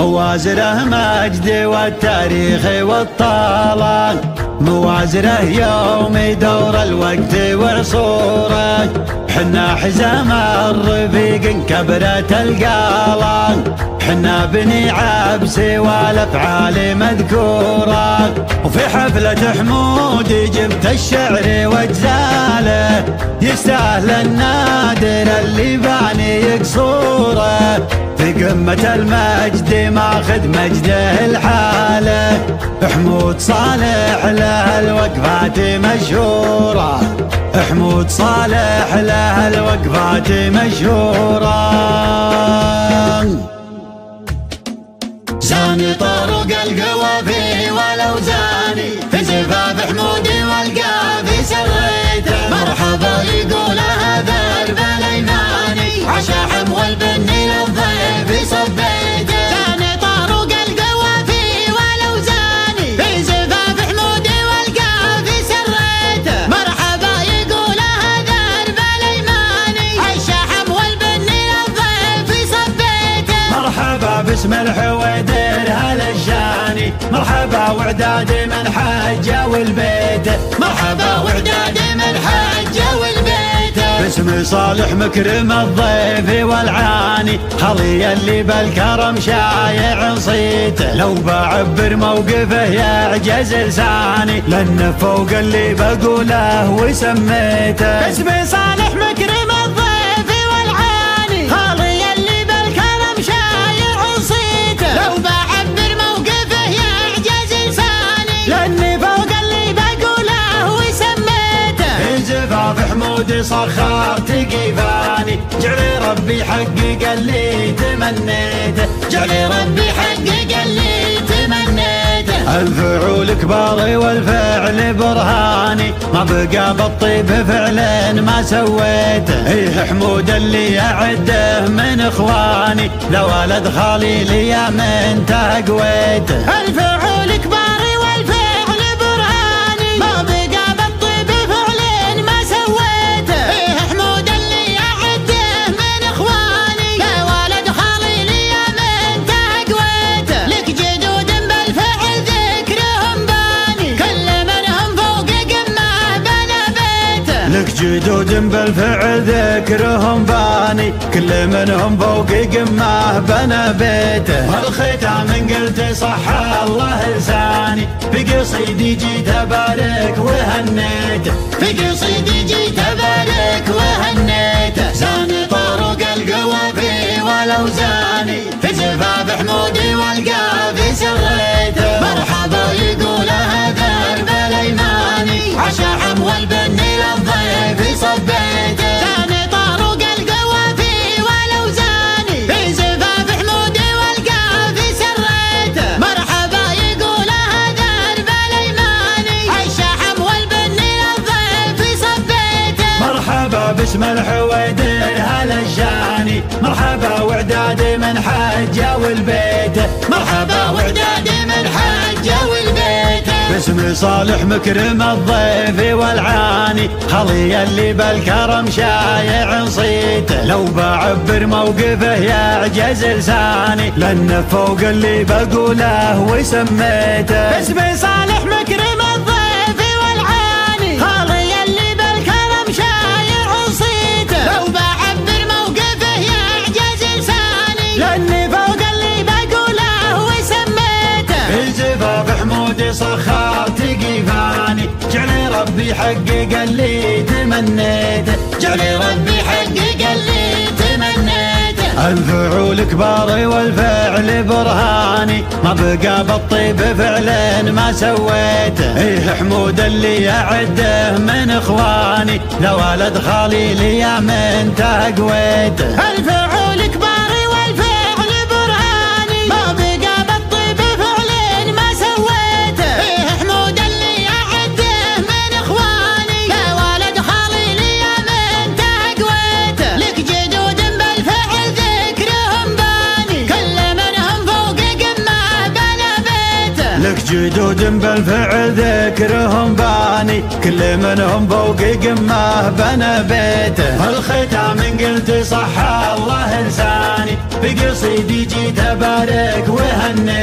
موازره مجد والتاريخ والطالع، موازره يوم دور الوقت وعصوره، حنا حزام الرفيق كبرة القلع، حنا بني عبس والافعال مذكوره، وفي حفلة حمود جبت الشعر واجزاله، يستاهل النادر اللي باني يقصوره، في قمة المجد ماخذ مجده الحاله، حمود صالح له الوقفات مشهورة، حمود صالح له الوقفات مشهورة. زاني طرق القوافي والاوزاني، في زفاف حمودي والقافي سريته، مرحبا يقول هذا البليماني، عشا حمو البني للضيف صبيته. زاني طرق القوافي والاوزاني، في زفاف حمودي والقافي سريته، مرحبا يقول هذا البليماني، عشا حمو البني للضيف صبيته. مرحبا باسم الحويدر هالشاني، مرحبا وعداد من حجة والبيت، مرحبا وعداد من حجة والبيت، باسم صالح مكرم الضيف والعاني، خلي اللي بالكرم شايع صيته، لو بعبر موقفه يعجز لساني، لأنه فوق اللي بقوله وسميته. باسم صالح مكرم الضيف والعاني، خالي اللي بالكرم شايع صيته، لو بعبر موقفه يعجز لساني، لاني فوق اللي بقوله وسميته. في زفاف حمودي صخرت قيفاني، جعلي ربي حقق اللي تمنيته، جعلي ربي حقق اللي تمنيته. الفعول كباري والفعل برهاني، ما بقى بالطيب فعل ما سويته، ايه حمود اللي اعده من اخواني، لو ولد خليل يا من تقويته. الفعول كباري والفعل برهاني، ما بقى بالطيب فعل ما سويته، ايه حمود اللي اعده من اخواني، يا ولد خليل يا من تقويته. لك جدود بالفعل ذكرهم باني، كل منهم فوق قمه بنى بيته. لك جدود بالفعل ذكرهم باني، كل منهم فوق قمه بنى بيته. والختام من قلت صح الله لساني، في قصيدي جيت ابارك وهنيته، في قصيدي جيت ابارك وهنيته. زاني طرق القوافي والاوزاني، في زفاف حمودي والقافي سريته، مرحبا يقول هذا البليماني، عشا حمو البني للضيف صبيته. زاني طرق القوافي والاوزاني، في زفاف حمودي والقافي سريته، مرحبا يقول هذا البليماني، عشا حمو البني للضيف صبيته. مرحبا باسم الحويدر هالشاني، مرحبا وعداد من حجة والبيت، مرحبا وعداد من حجة والبيت، باسم صالح مكرم الضيف والعاني، خلي اللي بالكرم شايع صيته، لو بعبر موقفه يعجز لساني، لأنه فوق اللي بقوله وسميته. باسم صالح مكرم الضيف والعاني، خالي اللي بالكرم شايع صيته، لو بعبر موقفه يعجز لساني، لاني فوق اللي بقوله وسميته. في زفاف حمودي صخرت قيفاني، جعلي ربي حقق اللي تمنيته، جعلي ربي حقق اللي تمنيته. الفعول كباري والفعل برهاني، ما بقى بالطيب فعل ما سويته، ايه حمود اللي اعده من اخواني، لو ولد خليل يا من تقويته. الفعول كباري والفعل برهاني، ما بقى بالطيب فعل ما سويته، ايه حمود اللي اعده من اخواني، يا ولد خليل يا من تقويته. لك جدود بالفعل ذكرهم باني، كل منهم فوق قمه بنى بيته. لك جدود بالفعل ذكرهم باني، كل منهم فوق قمه بنى بيته. الختام من قلت صح الله لساني، بقصيدي جيت ابارك وهني